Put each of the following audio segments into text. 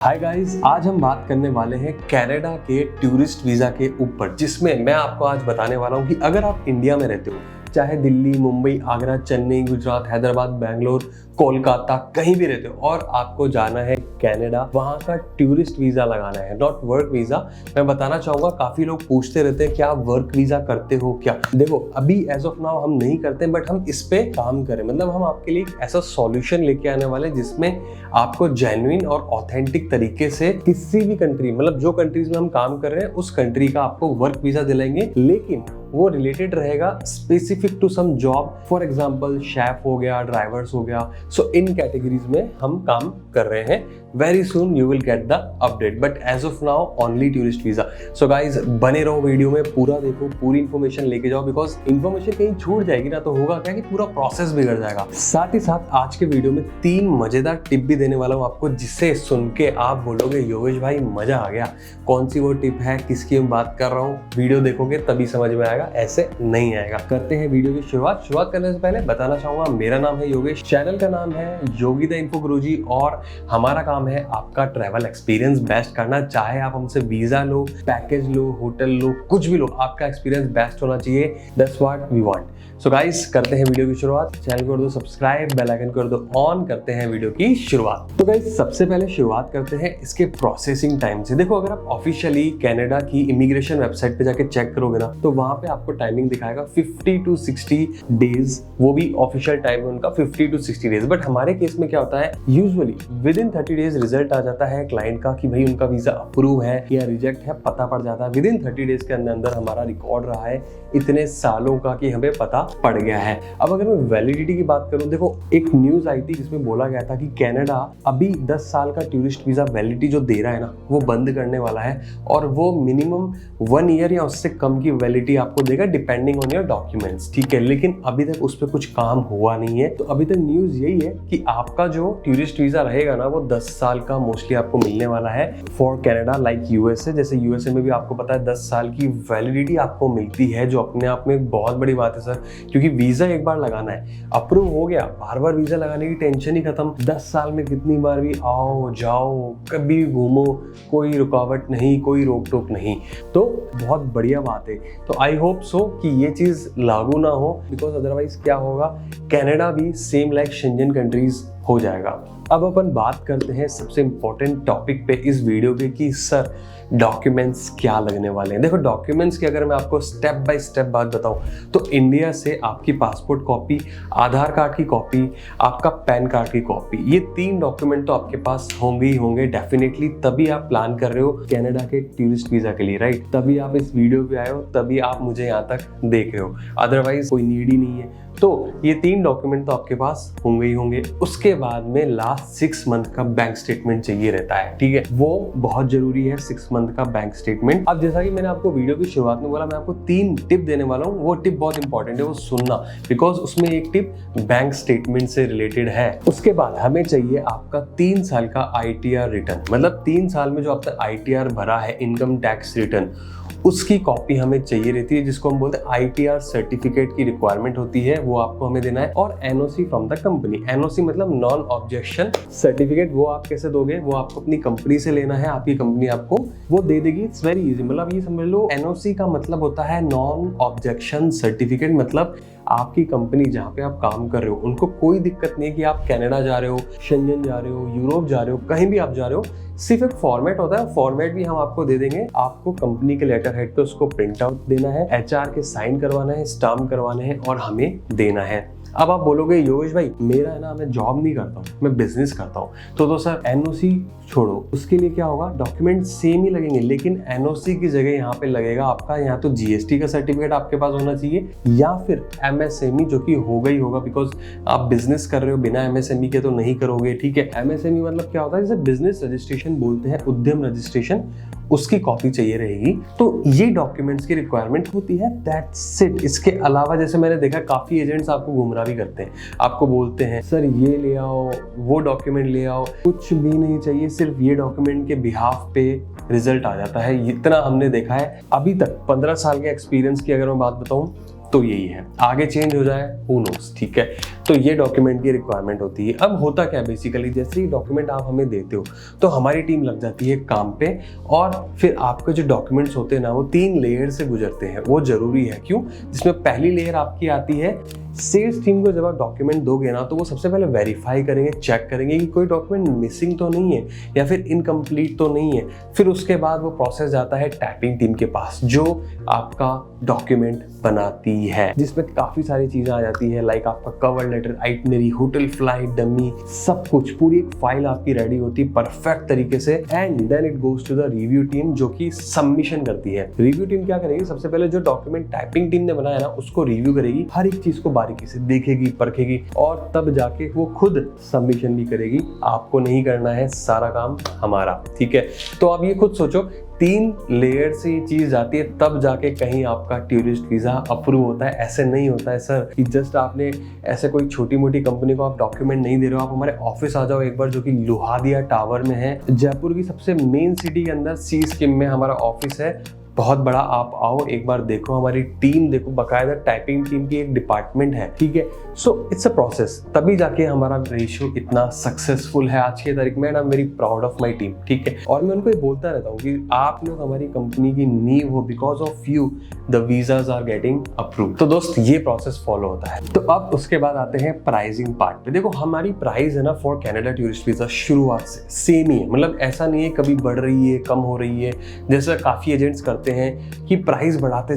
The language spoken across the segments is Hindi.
हाय गाइस, आज हम बात करने वाले हैं कनाडा के टूरिस्ट वीज़ा के ऊपर, जिसमें मैं आपको आज बताने वाला हूं कि अगर आप इंडिया में रहते हो, चाहे दिल्ली, मुंबई, आगरा, चेन्नई, गुजरात, हैदराबाद, बेंगलोर, कोलकाता, कहीं भी रहते हो और आपको जाना है कनाडा, वहाँ का टूरिस्ट वीज़ा लगाना है, नॉट वर्क वीज़ा। मैं बताना चाहूँगा, काफ़ी लोग पूछते रहते हैं क्या आप वर्क वीज़ा करते हो क्या। देखो, अभी एज ऑफ नाउ हम नहीं करते, बट हम इस पे काम करें, मतलब हम आपके लिए ऐसा सॉल्यूशन लेके आने वाले जिसमें आपको जेन्युइन और ऑथेंटिक तरीके से किसी भी कंट्री, मतलब जो कंट्रीज में हम काम कर रहे हैं उस कंट्री का आपको वर्क वीज़ा दिलाएंगे, लेकिन वो रिलेटेड रहेगा specific to some job. For example chef हो गया, ड्राइवर्स हो गया। सो इन कैटेगरीज में हम काम कर रहे हैं। Very soon you will get the update, but as of now only tourist visa. So guys, बने रहो वीडियो में, पूरा देखो, पूरी इन्फॉर्मेशन लेके जाओ, बिकॉज इन्फॉर्मेशन कहीं छूट जाएगी ना तो होगा क्या कि पूरा प्रोसेस बिगड़ जाएगा। साथ ही साथ आज के वीडियो में 3 मजेदार टिप भी देने वाला हूँ आपको, जिससे सुन के आप बोलोगे योगेश भाई मजा आ गया। कौन सी वो टिप है, किसकी मैं बात कर रहा हूँ, वीडियो देखोगे तभी समझ में आएगा, ऐसे नहीं आएगा। करते हैं वीडियो की शुरुआत करने से पहले बताना चाहूंगा, मेरा नाम है योगेश, चैनल का नाम है योगी द इन्फो गुरुजी, और हमारा काम है आपका ट्रैवल एक्सपीरियंस बेस्ट करना। चाहे आप हमसे वीजा लो, पैकेज लो, होटल लो, कुछ भी लो, आपका एक्सपीरियंस बेस्ट होना चाहिए। That's what we want. So guys, करते हैं वीडियो की शुरुआत। चैनल को कर दो सब्सक्राइब, बेल आइकन कर दो ऑन, करते हैं वीडियो की शुरुआत। तो गाइस, सबसे पहले शुरुआत करते हैं इसके प्रोसेसिंग टाइम से। देखो, अगर आप ऑफिशियली कनाडा की इमिग्रेशन वेबसाइट पे जाके चेक करोगे ना, तो वहां पे आपको टाइमिंग दिखाएगा 50 to 60 डेज। वो भी ऑफिशियल टाइम है उनका 50 to 60 डेज। बट हमारे केस में क्या होता है, usually within 30 days result आ जाता है क्लाइंट का कि भाई उनका वीजा अप्रूव है या रिजेक्ट है, पता पड़ जाता है। विद इन 30 डेज के अंदर हमारा रिकॉर्ड रहा है इतने सालों का कि हमें पता पड़ गया है। अब अगर मैं वैलिडिटी की बात करूं, देखो एक न्यूज आई थी जिसमें बोला गया था कि कनाडा अभी 10 साल का टूरिस्ट वीजा वैलिडिटी जो दे रहा है ना, वो बंद करने वाला है, और वो मिनिमम 1 ईयर या उससे कम की वैलिडिटी आपको देगा डिपेंडिंग ऑन योर डॉक्यूमेंट्स, ठीक है। लेकिन अभी तक उस पर कुछ काम हुआ नहीं है, तो अभी तक न्यूज यही है कि आपका जो टूरिस्ट वीजा रहेगा ना, वो 10 साल का मोस्टली आपको मिलने वाला है फॉर कनाडा। लाइक यूएसए, जैसे यूएसए में भी आपको पता है 10 साल की वैलिडिटी आपको मिलती है, जो अपने आप में एक बहुत बड़ी बात है सर, क्योंकि वीजा एक बार लगाना है, अप्रूव हो गया, बार बार वीजा लगाने की टेंशन ही खत्म। 10 साल में कितनी बार भी आओ जाओ, कभी घूमो, कोई रुकावट नहीं, कोई रोक टोक नहीं, तो बहुत बढ़िया बात है। तो आई होप सो कि ये चीज लागू ना हो, बिकॉज अदरवाइज क्या होगा, कनाडा भी सेम लाइक शेंजन कंट्रीज हो जाएगा। अब अपन बात करते हैं सबसे इंपॉर्टेंट टॉपिक पे इस वीडियो के कि सर डॉक्यूमेंट्स क्या लगने वाले हैं। देखो, डॉक्यूमेंट्स की अगर मैं आपको स्टेप बाय स्टेप बात बताऊं, तो इंडिया से आपकी पासपोर्ट कॉपी, आधार कार्ड की कॉपी, आपका पैन कार्ड की कॉपी, ये 3 डॉक्यूमेंट तो आपके पास होंगे ही होंगे डेफिनेटली, तभी आप प्लान कर रहे हो कनाडा के टूरिस्ट वीजा के लिए, राइट। तभी आप इस वीडियो पे आए हो, तभी आप मुझे यहाँ तक देख रहे हो, अदरवाइज कोई नीड ही नहीं है। तो ये 3 डॉक्यूमेंट तो आपके पास होंगे ही होंगे। उसके बाद में लास्ट 6 मंथ का बैंक स्टेटमेंट चाहिए रहता है, ठीक है, वो बहुत जरूरी है, 6 मंथ का बैंक स्टेटमेंट। अब जैसा कि मैंने आपको वीडियो की शुरुआत में बोला, मैं आपको 3 टिप देने वाला हूँ, वो टिप बहुत इंपॉर्टेंट है, वो सुनना, बिकॉज उसमें एक टिप बैंक स्टेटमेंट से रिलेटेड है। उसके बाद हमें चाहिए आपका 3 साल का ITR रिटर्न, मतलब 3 साल में जो आपने ITR भरा है, इनकम टैक्स रिटर्न, उसकी कॉपी हमें चाहिए रहती है, जिसको हम बोलते हैं ITR सर्टिफिकेट की रिक्वायरमेंट होती है, वो आपको हमें देना है। और NOC from the company, NOC मतलब नॉन ऑब्जेक्शन सर्टिफिकेट, वो आप कैसे दोगे, वो आपको अपनी कंपनी से लेना है, आपकी कंपनी आपको वो दे देगी। इट्स वेरी इजी, मतलब ये समझ लो, NOC का मतलब होता है नॉन ऑब्जेक्शन सर्टिफिकेट, मतलब आपकी कंपनी जहाँ पे आप काम कर रहे हो उनको कोई दिक्कत नहीं है कि आप कनाडा जा रहे हो, शेंजन जा रहे हो, यूरोप जा रहे हो, कहीं भी आप जा रहे हो, सिर्फ एक फॉर्मेट होता है, फॉर्मेट भी हम आपको दे देंगे। आपको कंपनी के लेटर हेड पे उसको प्रिंट आउट देना है, HR के साइन करवाना है, स्टाम्प करवाना है और हमें देना है। अब आप बोलोगे योगेश भाई मेरा है ना, मैं जॉब नहीं करता हूँ, मैं बिजनेस करता हूँ, तो सर NOC छोड़ो, उसके लिए क्या होगा, डॉक्यूमेंट सेम ही लगेंगे, लेकिन NOC की जगह यहाँ पे लगेगा आपका, यहाँ तो GST का सर्टिफिकेट आपके पास होना चाहिए, या फिर MSME, जो कि होगा ही होगा, बिकॉज आप बिजनेस कर रहे हो, बिना MSME के तो नहीं करोगे, ठीक है। MSME मतलब क्या होता है, जैसे बिजनेस रजिस्ट्रेशन बोलते हैं, उद्यम रजिस्ट्रेशन, उसकी कॉपी चाहिए रहेगी। तो ये डॉक्यूमेंट्स की रिक्वायरमेंट होती है, दैट्स इट। इसके अलावा जैसे मैंने देखा काफी एजेंट्स आपको गुमराह भी करते हैं, आपको बोलते हैं सर ये ले आओ, वो डॉक्यूमेंट ले आओ, कुछ भी नहीं चाहिए, सिर्फ ये डॉक्यूमेंट के बिहाफ पे रिजल्ट आ जाता है। इतना हमने देखा है अभी तक, 15 साल के एक्सपीरियंस की अगर मैं बात बताऊं तो यही है, आगे चेंज हो जाए हू नोस, ठीक है। तो ये डॉक्यूमेंट की रिक्वायरमेंट होती है। अब होता क्या बेसिकली, जैसे ही डॉक्यूमेंट आप हमें देते हो तो हमारी टीम लग जाती है काम पे, और फिर आपके जो डॉक्यूमेंट्स होते हैं ना वो 3 लेयर से गुजरते हैं। वो जरूरी है, क्यों? जिसमें पहली लेयर आपकी आती है सेल्स टीम को। जब आप डॉक्यूमेंट दोगे ना तो वो सबसे पहले वेरीफाई करेंगे, चेक करेंगे कि कोई डॉक्यूमेंट मिसिंग तो नहीं है या फिर इनकम्प्लीट तो नहीं है। फिर उसके बाद वो प्रोसेस जाता है टाइपिंग टीम के पास, जो आपका डॉक्यूमेंट बनाती है, जिसमें काफी सारी चीजें आ जाती है, लाइक आपका cover letter, itinerary, hotel, flight, dummy, सब कुछ, पूरी एक फाइल आपकी रेडी होती है परफेक्ट तरीके से। And then it goes to the review team, जो कि सबमिशन करती है। रिव्यू टीम क्या करेगी? सबसे पहले जो डॉक्यूमेंट टाइपिंग टीम ने बनाया ना उसको रिव्यू करेगी, हर एक चीज को बारीकी से देखेगी, परखेगी, और तब जाके वो खुद सबमिशन भी करेगी। आपको नहीं करना है, सारा काम हमारा, ठीक है? तो आप ये खुद सोचो, 3 लेयर से ये चीज जाती है, तब जाके कहीं आपका टूरिस्ट वीजा अप्रूव होता है। ऐसे नहीं होता है सर कि जस्ट आपने ऐसे कोई छोटी मोटी कंपनी को आप डॉक्यूमेंट नहीं दे रहे हो। आप हमारे ऑफिस आ जाओ एक बार, जो कि लोहादिया टावर में है, जयपुर की सबसे मेन सिटी के अंदर सी स्कीम में हमारा ऑफिस है, बहुत बड़ा। आप आओ एक बार, देखो हमारी टीम, देखो बकायदा टाइपिंग टीम की एक डिपार्टमेंट है, ठीक है? सो इट्स अ प्रोसेस, तभी जाके हमारा रेशियो इतना सक्सेसफुल है आज की तारीख में। And I am very proud of my team, ठीक है? और मैं उनको ये बोलता रहता हूँ कि आप लोग हमारी कंपनी की नींव हो, because of you the visas are getting approve. तो दोस्त ये प्रोसेस फॉलो होता है। तो अब उसके बाद आते हैं प्राइसिंग पार्ट पे। देखो हमारी प्राइस है ना फॉर कनाडा टूरिस्ट वीजा शुरुआत से सेम ही है, मतलब ऐसा नहीं है कभी बढ़ रही है, कम हो रही है, जैसा काफी एजेंट्स करते हैं कि प्राइस बढ़ाते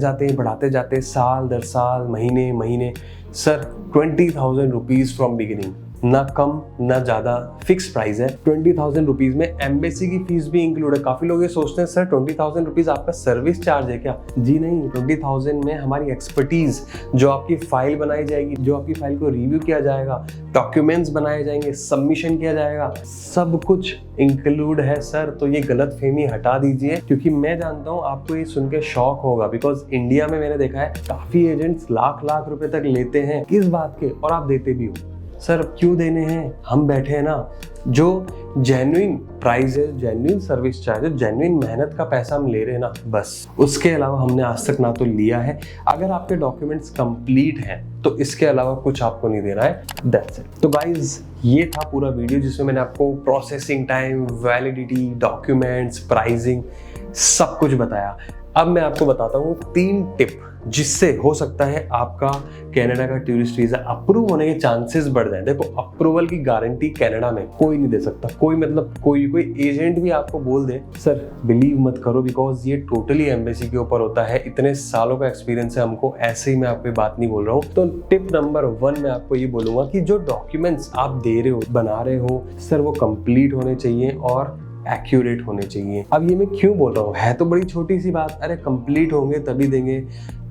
जाते साल दर साल, महीने महीने। सर 20,000 रुपीज फ्रॉम बिगिनिंग, ना कम ना ज्यादा, फिक्स प्राइस है। 20,000 रुपीज में एम्बेसी की फीस भी इंक्लूड है। काफी लोग ये सोचते हैं सर 20,000 रुपीज आपका सर्विस चार्ज है क्या? जी नहीं, 20,000 में हमारी एक्सपर्टीज, जो आपकी फाइल बनाई जाएगी, जो आपकी फाइल को रिव्यू किया जाएगा, डॉक्यूमेंट्स बनाए जाएंगे, सबमिशन किया जाएगा, सब कुछ इंक्लूड है सर। तो ये गलतफहमी हटा दीजिए, क्योंकि मैं जानता हूँ आपको ये सुन के शॉक होगा, बिकॉज इंडिया में मैंने देखा है काफी एजेंट्स लाख रुपए तक लेते हैं किस बात के, और आप देते भी हो। सर क्यों देने हैं? हम बैठे हैं ना, जो जेन्युइन प्राइस है, जेन्युइन सर्विस चार्ज है, जेन्युइन मेहनत का पैसा हम ले रहे हैं ना, बस। उसके अलावा हमने आज तक ना तो लिया है। अगर आपके डॉक्यूमेंट्स कंप्लीट हैं तो इसके अलावा कुछ आपको नहीं देना है, दैट्स इट। तो गाइज ये था पूरा वीडियो, जिसमें मैंने आपको processing time, validity, documents, pricing, सब कुछ बताया। अब मैं आपको बताता हूँ 3 टिप, जिससे हो सकता है आपका कनाडा का टूरिस्ट वीजा अप्रूव होने के चांसेस बढ़ जाए। देखो अप्रूवल की गारंटी कनाडा में कोई नहीं दे सकता, कोई मतलब कोई एजेंट भी आपको बोल दे, सर बिलीव मत करो, बिकॉज ये टोटली एम्बेसी के ऊपर होता है। इतने सालों का एक्सपीरियंस है हमको, ऐसे ही मैं आपको बात नहीं बोल रहा हूँ। तो टिप नंबर 1 मैं आपको ये बोलूंगा कि जो डॉक्यूमेंट्स आप दे रहे हो, बना रहे हो, सर वो कंप्लीट होने चाहिए और एक्यूरेट होने चाहिए। अब ये मैं क्यों बोल रहा हूँ, है तो बड़ी छोटी सी बात, अरे कंप्लीट होंगे तभी देंगे।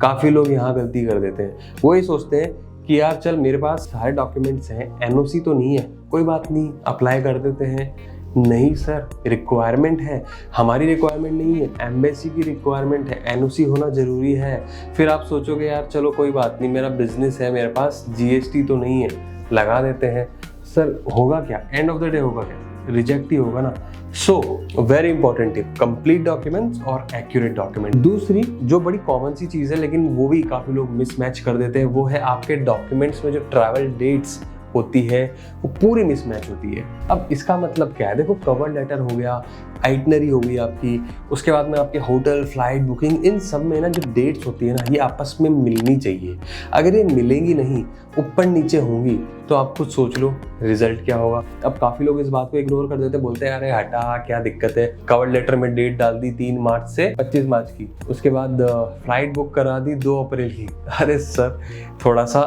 काफी लोग यहाँ गलती कर देते हैं, वो ये सोचते हैं कि यार चल मेरे पास सारे डॉक्यूमेंट्स हैं, एनओसी तो नहीं है, कोई बात नहीं अप्लाई कर देते हैं। नहीं सर, रिक्वायरमेंट है, हमारी रिक्वायरमेंट नहीं है, एम्बेसी की रिक्वायरमेंट है, एनओसी होना जरूरी है। फिर आप सोचोगे यार चलो कोई बात नहीं, मेरा बिजनेस है, मेरे पास जीएसटी तो नहीं है, लगा देते हैं। सर होगा क्या, एंड ऑफ द डे होगा क्या? रिजेक्ट ही होगा ना। So very important tip, complete documents और एक्यूरेट डॉक्यूमेंट। दूसरी जो बड़ी कॉमन सी चीज है, लेकिन वो भी काफी लोग मिसमैच कर देते हैं, वो है आपके डॉक्यूमेंट्स में जो ट्रैवल डेट्स होती है वो पूरी मिसमैच होती है। अब इसका मतलब क्या है? देखो कवर लेटर हो गया, आइटनरी हो गई आपकी, उसके बाद में आपके होटल, फ्लाइट बुकिंग, इन सब में ना जो डेट्स होती है ना, ये आपस में मिलनी चाहिए। अगर ये मिलेंगी नहीं, ऊपर नीचे होंगी, तो आप खुद सोच लो रिजल्ट क्या होगा। अब काफी लोग इस बात को इग्नोर कर देते, बोलते हैं अरे हटा क्या दिक्कत है, कवर लेटर में डेट डाल दी 3 मार्च से 25 मार्च की, उसके बाद फ्लाइट बुक करा दी 2 अप्रैल की। अरे सर थोड़ा सा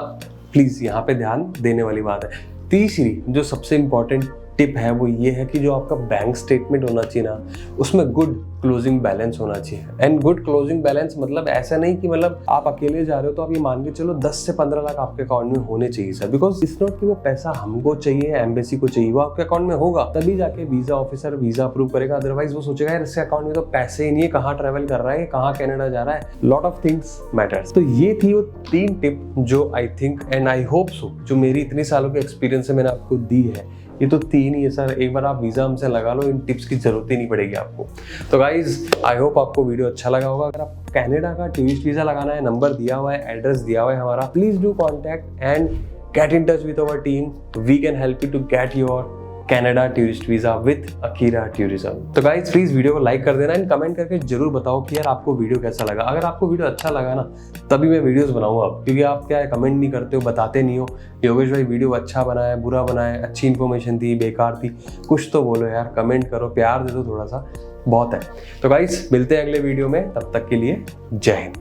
प्लीज यहाँ पे ध्यान देने वाली बात है। तीसरी जो सबसे इंपॉर्टेंट टिप है वो ये है कि जो आपका बैंक स्टेटमेंट होना चाहिए ना, उसमें गुड क्लोजिंग बैलेंस होना चाहिए। एंड गुड क्लोजिंग बैलेंस मतलब ऐसा नहीं कि मतलब आप अकेले जा रहे हो तो आप ये मान के चलो 10 से 15 लाख आपके अकाउंट में होने चाहिए सर, बिकॉज इट्स नॉट कि वो पैसा हमको चाहिए, एम्बेसी को चाहिए, वो आपके अकाउंट में होगा तभी जाके वीजा ऑफिसर वीजा अप्रूव करेगा। अदरवाइज वो सोचेगा यार इसके अकाउंट में तो पैसे ही नहीं है, कहाँ ट्रेवल कर रहा है, कहाँ कनाडा जा रहा है, लॉट ऑफ थिंग्स मैटर्स। तो ये थी वो 3 टिप जो I think and I hope so, जो मेरी इतनी सालों के एक्सपीरियंस से मैंने आपको दी है, ये तो 3 ही है सर। एक बार आप वीजा हमसे लगा लो, इन टिप्स की जरूरत ही नहीं पड़ेगी आपको। तो गाइज आई होप आपको वीडियो अच्छा लगा होगा। अगर आप कनाडा का टूरिस्ट वीजा लगाना है, नंबर दिया हुआ है, एड्रेस दिया हुआ है हमारा, please do contact and get in touch with our team. We can help you to get your Canada tourist visa with Akira Tourism. तो गाइज प्लीज वीडियो को लाइक कर देना एंड कमेंट करके जरूर बताओ कि यार आपको वीडियो कैसा लगा। अगर आपको वीडियो अच्छा लगा ना तभी मैं वीडियोस बनाऊंगा अब, क्योंकि आप क्या है कमेंट नहीं करते हो, बताते नहीं हो योगेश भाई वीडियो अच्छा बना है, बुरा बना है, अच्छी इन्फॉर्मेशन थी, बेकार थी, कुछ तो बोलो यार, कमेंट करो, प्यार दे दो थोड़ा सा, बहुत है। तो गाइज मिलते हैं अगले वीडियो में, तब तक के लिए जय हिंद।